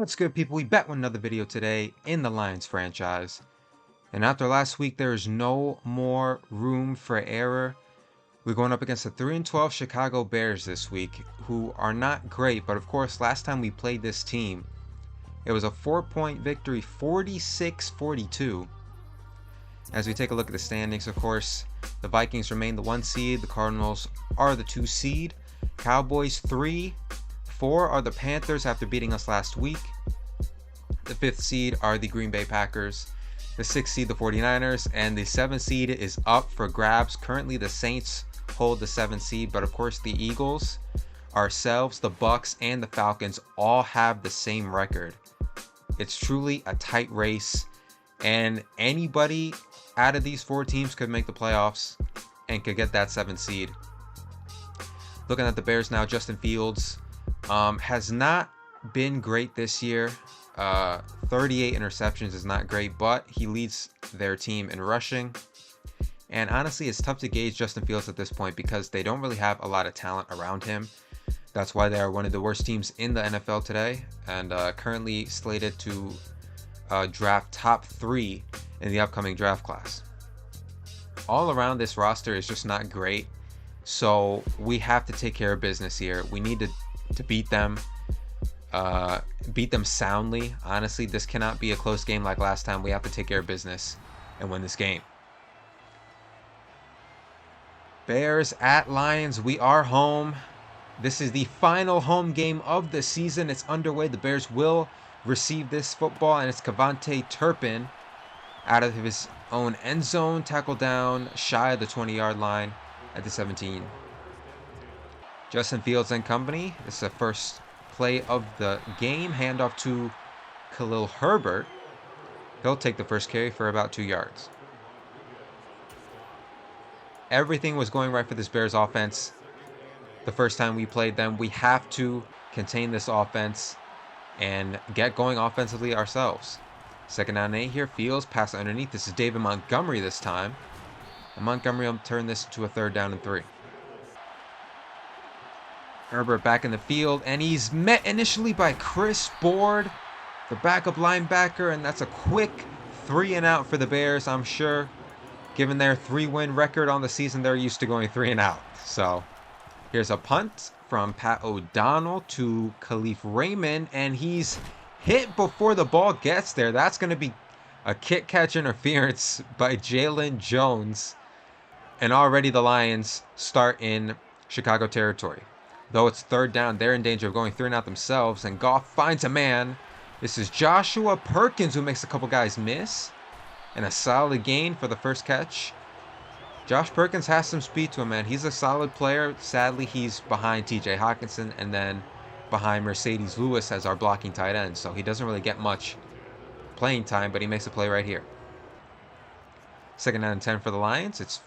What's good, people? We back with another video today in the Lions franchise. And after last week, there is no more room for error. We're going up against the 3-12 Chicago Bears this week, who are not great. But of course, last time we played this team, it was a 4-point victory, 46-42. As we take a look at the standings, of course, the Vikings remain the 1 seed. The Cardinals are the 2 seed. Cowboys 3. 4 are the Panthers after beating us last week. The 5th seed are the Green Bay Packers. The 6th seed, the 49ers. And the 7th seed is up for grabs. Currently, the Saints hold the 7th seed. But of course, the Eagles, ourselves, the Bucks, and the Falcons all have the same record. It's truly a tight race. And anybody out of these 4 teams could make the playoffs and could get that 7th seed. Looking at the Bears now, Justin Fields has not been great this year. 38 interceptions is not great, but he leads their team in rushing. And honestly, it's tough to gauge Justin Fields at this point because they don't really have a lot of talent around him. That's why they are one of the worst teams in the NFL today, and currently slated to draft top 3 in the upcoming draft class. All around, this roster is just not great, so we have to take care of business here. We need to beat them soundly. Honestly, this cannot be a close game like last time. We have to take care of business and win this game. Bears at Lions. We are home. This is the final home game of the season. It's underway. The Bears will receive this football, and it's Cavante Turpin out of his own end zone, tackle down shy of the 20-yard line at the 17. Justin Fields and company. This is the first play of the game. Handoff to Khalil Herbert. He'll take the first carry for about 2 yards. Everything was going right for this Bears offense the first time we played them. We have to contain this offense and get going offensively ourselves. 2nd down and 8 here. Fields pass underneath. This is David Montgomery this time. And Montgomery will turn this to a 3rd down and 3. Herbert back in the field, and he's met initially by Chris Board, the backup linebacker, and that's a quick 3 and out for the Bears. I'm sure, given their 3-win record on the season, they're used to going 3 and out. So here's a punt from Pat O'Donnell to Khalif Raymond, and he's hit before the ball gets there. That's going to be a kick-catch interference by Jalen Jones. And already the Lions start in Chicago territory. Though it's 3rd down, they're in danger of going 3 and out themselves, and Goff finds a man. This is Joshua Perkins who makes a couple guys miss, and a solid gain for the first catch. Josh Perkins has some speed to him, man. He's a solid player. Sadly, he's behind TJ Hawkinson and then behind Mercedes Lewis as our blocking tight end, so he doesn't really get much playing time, but he makes a play right here. 2nd down and 10 for the Lions. It's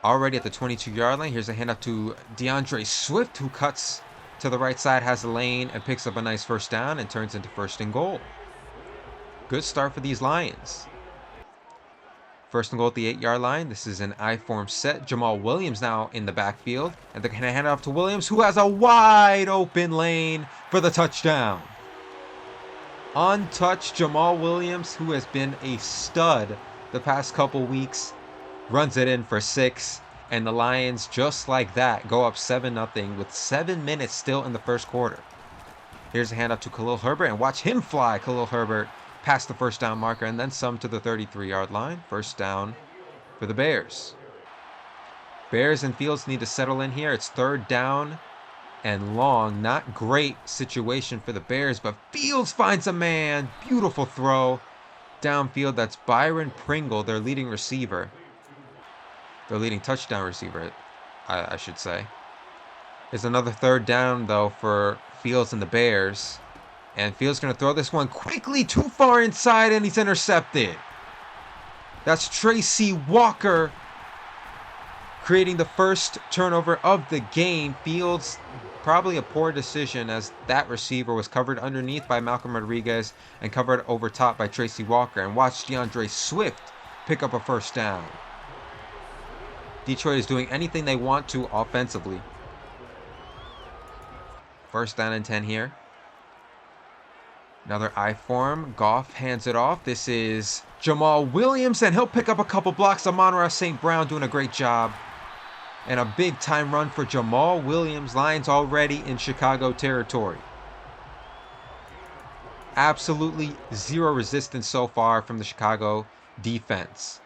already at the 22-yard line. Here's a handoff to DeAndre Swift, who cuts to the right side, has a lane, and picks up a nice 1st down and turns into 1st and goal. Good start for these Lions. 1st and goal at the 8-yard line. This is an I-form set. Jamal Williams now in the backfield. And they're going to hand it off to Williams, who has a wide open lane for the touchdown. Untouched Jamal Williams, who has been a stud the past couple weeks, runs it in for 6, and the Lions, just like that, go up 7-0 with 7 minutes still in the 1st quarter. Here's a handoff to Khalil Herbert, and watch him fly. Khalil Herbert past the 1st down marker and then some to the 33-yard line. 1st down for the Bears. Bears and Fields need to settle in here. It's 3rd down and long. Not great situation for the Bears, but Fields finds a man. Beautiful throw downfield. That's Byron Pringle, their leading receiver. Their leading touchdown receiver, I should say. There's another 3rd down, though, for Fields and the Bears. And Fields going to throw this one quickly too far inside, and he's intercepted. That's Tracy Walker creating the first turnover of the game. Fields, probably a poor decision, as that receiver was covered underneath by Malcolm Rodriguez and covered over top by Tracy Walker. And watch DeAndre Swift pick up a 1st down. Detroit is doing anything they want to offensively. 1st down and 10 here. Another I form. Goff hands it off. This is Jamal Williams, and he'll pick up a couple blocks. Amon-Ra St. Brown doing a great job. And a big time run for Jamal Williams. Lions already in Chicago territory. Absolutely zero resistance so far from the Chicago defense.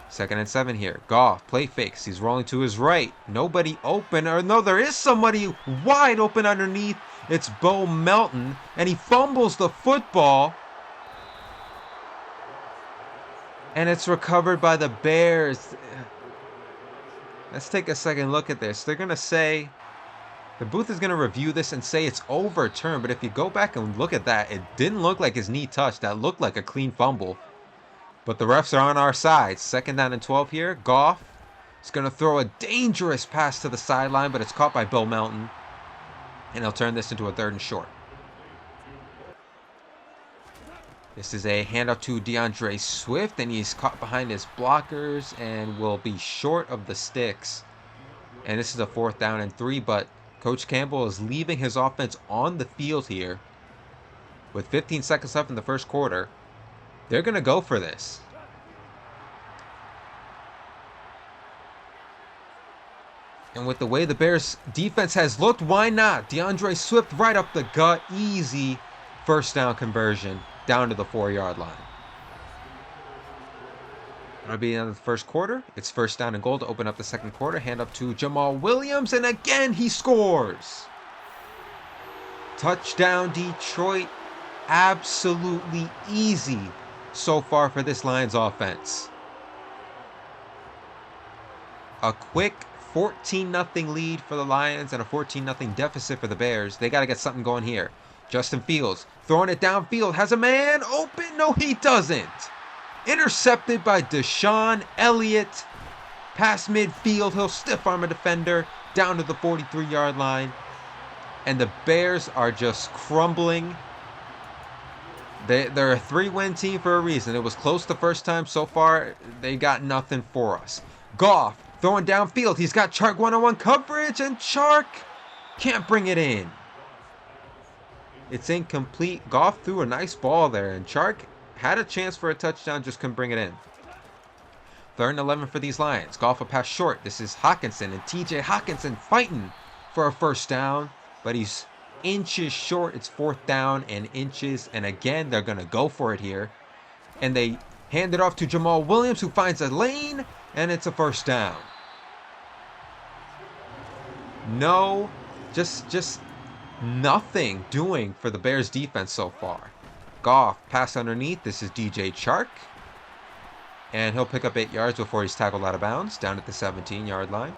2nd and 7 here. Goff, play fakes. He's rolling to his right. Nobody open. Or no, there is somebody wide open underneath. It's Bo Melton. And he fumbles the football. And it's recovered by the Bears. Let's take a second look at this. They're going to say, the booth is going to review this and say it's overturned. But if you go back and look at that, it didn't look like his knee touched. That looked like a clean fumble. But the refs are on our side. 2nd down and 12 here. Goff is going to throw a dangerous pass to the sideline, but it's caught by Bill Melton. And he'll turn this into a 3rd and short. This is a handoff to DeAndre Swift, and he's caught behind his blockers and will be short of the sticks. And this is a 4th down and 3, but Coach Campbell is leaving his offense on the field here. With 15 seconds left in the first quarter, they're going to go for this. And with the way the Bears defense has looked, why not? DeAndre Swift right up the gut. Easy 1st down conversion down to the 4-yard line. That'll be the end of the first quarter. It's 1st down and goal to open up the 2nd quarter. Hand up to Jamal Williams, and again he scores. Touchdown Detroit. Absolutely easy so far for this Lions offense. A quick 14-0 lead for the Lions and a 14-0 deficit for the Bears. They got to get something going here. Justin Fields throwing it downfield. Has a man open? No, he doesn't. Intercepted by Deshaun Elliott. Past midfield. He'll stiff arm a defender down to the 43-yard line. And the Bears are just crumbling. They're a 3-win team for a reason. It was close the first time. So far, they got nothing for us. Goff throwing downfield. He's got Chark one-on-one coverage, and Chark can't bring it in. It's incomplete. Goff threw a nice ball there, and Chark had a chance for a touchdown, just couldn't bring it in. 3rd and 11 for these Lions. Goff a pass short. This is Hawkinson, and TJ Hawkinson fighting for a 1st down, but he's inches short. It's 4th down and inches, and again they're gonna go for it here, and they hand it off to Jamal Williams, who finds a lane, and it's a 1st down. No, just nothing doing for the Bears defense so far. Goff pass underneath. This is DJ Chark, and he'll pick up 8 yards before he's tackled out of bounds down at the 17-yard line.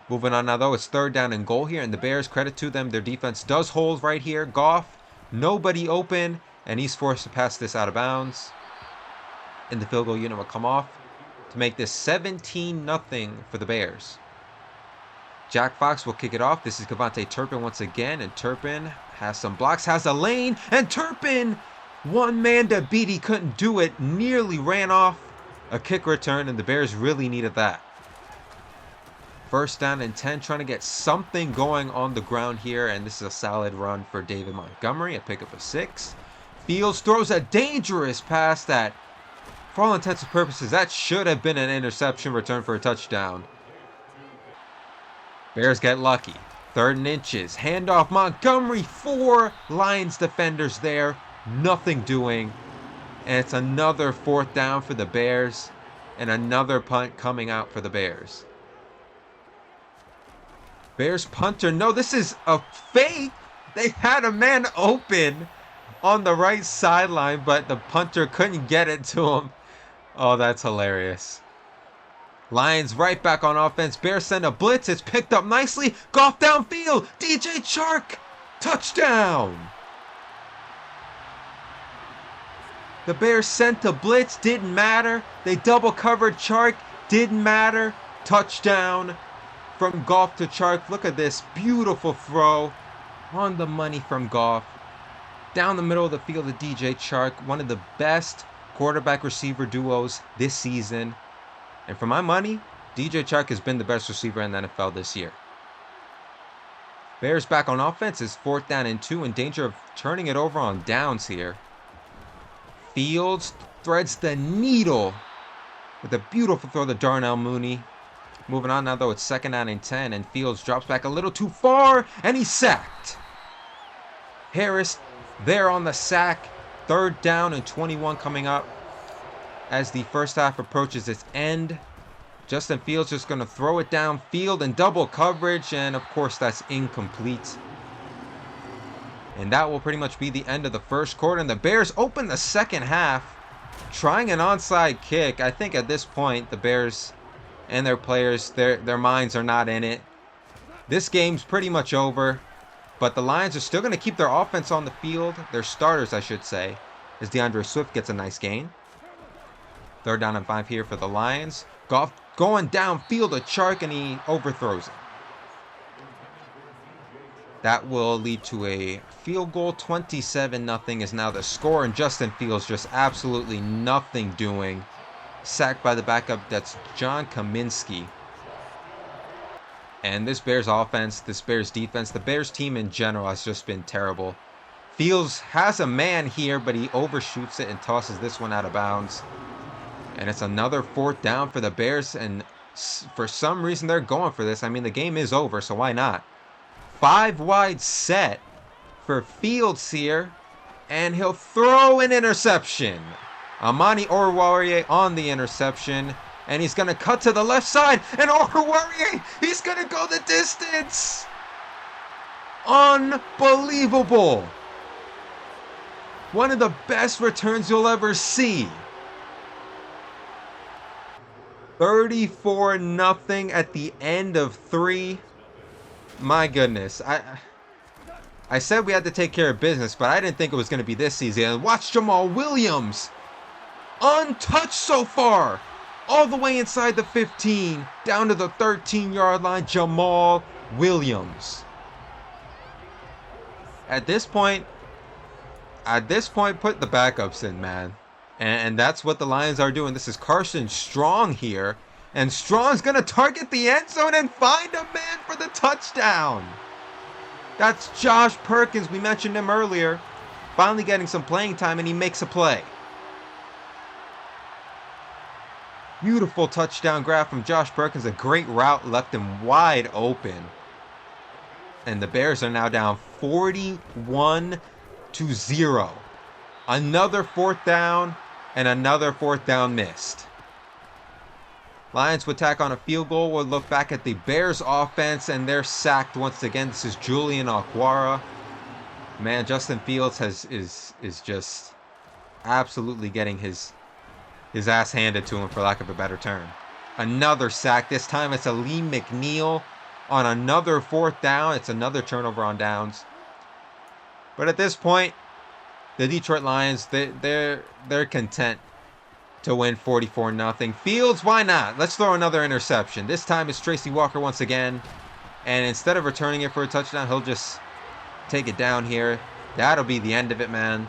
Moving on now, though, it's 3rd down and goal here, and the Bears, credit to them, their defense does hold right here. Goff, nobody open, and he's forced to pass this out of bounds. And the field goal unit will come off to make this 17-0 for the Bears. Jack Fox will kick it off. This is Kevontae Turpin once again, and Turpin has some blocks, has a lane, and Turpin, one man to beat, he couldn't do it, nearly ran off a kick return, and the Bears really needed that. 1st down and 10, trying to get something going on the ground here, and this is a solid run for David Montgomery, a pickup of 6. Fields throws a dangerous pass that, for all intents and purposes, that should have been an interception, return for a touchdown. Bears get lucky. 3rd and inches, handoff Montgomery, 4 Lions defenders there, nothing doing, and it's another 4th down for the Bears, and another punt coming out for the Bears. Bears punter. No, this is a fake. They had a man open on the right sideline, but the punter couldn't get it to him. Oh, that's hilarious. Lions right back on offense. Bears send a blitz. It's picked up nicely. Goff downfield. DJ Chark. Touchdown. The Bears sent a blitz. Didn't matter. They double covered Chark. Didn't matter. Touchdown. From Goff to Chark. Look at this beautiful throw on the money from Goff. Down the middle of the field to DJ Chark. One of the best quarterback receiver duos this season. And for my money, DJ Chark has been the best receiver in the NFL this year. Bears back on offense. Is 4th down and 2, in danger of turning it over on downs here. Fields threads the needle with a beautiful throw to Darnell Mooney. Moving on now, though, it's 2nd down and 10, and Fields drops back a little too far, and he's sacked. Harris there on the sack. 3rd down and 21 coming up as the first half approaches its end. Justin Fields just going to throw it downfield in double coverage, and of course that's incomplete. And that will pretty much be the end of the first quarter, and the Bears open the second half trying an onside kick. I think at this point the Bears and their players, their minds are not in it. This game's pretty much over, but the Lions are still going to keep their offense on the field, their starters I should say, as DeAndre Swift gets a nice gain. 3rd down and 5 here for the Lions. Goff going downfield to Chark, and he overthrows it. That will lead to a field goal. 27-0 is now the score, and Justin Fields just absolutely nothing doing. Sacked by the backup, that's John Kaminsky. And this Bears offense, this Bears defense, the Bears team in general has just been terrible. Fields has a man here, but he overshoots it and tosses this one out of bounds. And it's another 4th down for the Bears, and for some reason they're going for this. I mean, the game is over, so why not? 5 wide set for Fields here, and he'll throw an interception. Amani Oruwariye on the interception, and he's going to cut to the left side, and Oruwariye, he's going to go the distance. Unbelievable. One of the best returns you'll ever see. 34-0 at the end of 3. My goodness. I said we had to take care of business, but I didn't think it was going to be this easy. And watch Jamal Williams. Untouched so far. All the way inside the 15. Down to the 13-yard line. Jamal Williams. At this point, put the backups in, man. And that's what the Lions are doing. This is Carson Strong here. And Strong's going to target the end zone and find a man for the touchdown. That's Josh Perkins. We mentioned him earlier. Finally getting some playing time, and he makes a play. Beautiful touchdown grab from Josh Perkins. A great route left him wide open. And the Bears are now down 41-0. Another 4th down, and another 4th down missed. Lions would tack on a field goal. We'll look back at the Bears offense, and they're sacked once again. This is Julian Okwara. Man, Justin Fields is just absolutely getting his ass handed to him, for lack of a better term. Another sack. This time it's a Lee McNeil on another 4th down. It's another turnover on downs. But at this point, the Detroit Lions, they're content to win 44-0. Fields, why not? Let's throw another interception. This time it's Tracy Walker once again. And instead of returning it for a touchdown, he'll just take it down here. That'll be the end of it, man.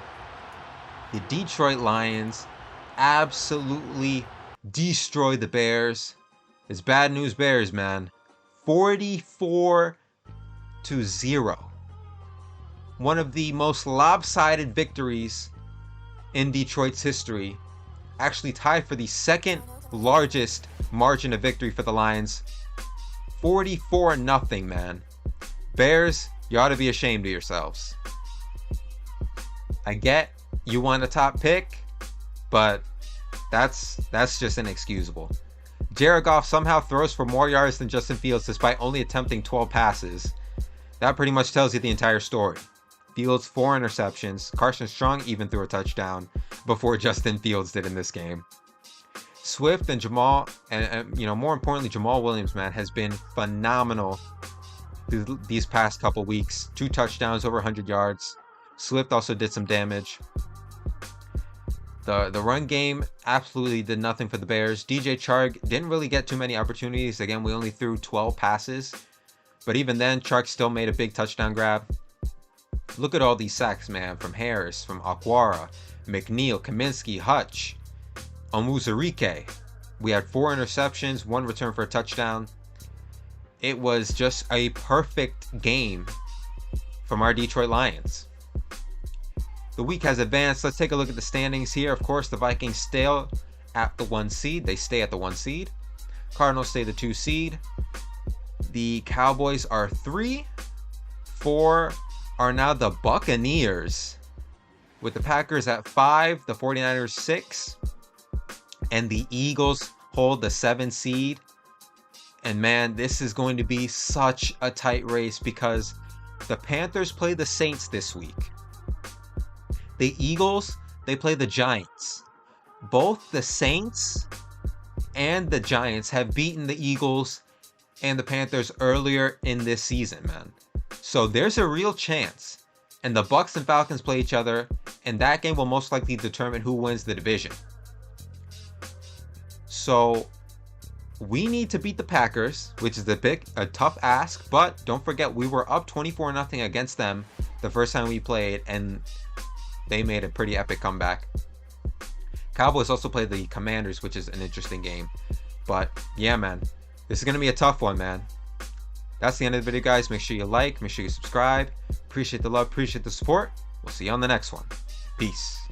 The Detroit Lions absolutely destroyed the Bears. It's bad news Bears, man. 44-0. One of the most lopsided victories in Detroit's history. Actually tied for the 2nd largest margin of victory for the Lions. 44-0, man. Bears, you ought to be ashamed of yourselves. I get you want a top pick, but that's just inexcusable. Jared Goff somehow throws for more yards than Justin Fields despite only attempting 12 passes. That pretty much tells you the entire story. Fields 4 interceptions. Carson Strong even threw a touchdown before Justin Fields did in this game. Swift and Jamal, and more importantly, Jamal Williams, man, has been phenomenal these past couple weeks. 2 touchdowns, over 100 yards. Swift also did some damage. The run game absolutely did nothing for the Bears. DJ Chark didn't really get too many opportunities. Again, we only threw 12 passes. But even then, Chark still made a big touchdown grab. Look at all these sacks, man, from Harris, from Okwara, McNeil, Kaminsky, Hutch, Omuzarike. We had 4 interceptions, 1 return for a touchdown. It was just a perfect game from our Detroit Lions. The week has advanced. Let's take a look at the standings here. Of course, the Vikings stay at the 1 seed. They stay at the 1 seed. Cardinals stay the 2 seed. The Cowboys are 3. 4 are now the Buccaneers, with the Packers at 5, the 49ers 6, and the Eagles hold the 7 seed. And man, this is going to be such a tight race because the Panthers play the Saints this week. The Eagles, they play the Giants. Both the Saints and the Giants have beaten the Eagles and the Panthers earlier in this season, man. So there's a real chance. And the Bucs and Falcons play each other, and that game will most likely determine who wins the division. So we need to beat the Packers, which is a tough ask, but don't forget we were up 24-0 against them the first time we played, and they made a pretty epic comeback. Cowboys also play the Commanders, which is an interesting game. But yeah, man, this is going to be a tough one, man. That's the end of the video, guys. Make sure you like, make sure you subscribe. Appreciate the love, appreciate the support. We'll see you on the next one. Peace.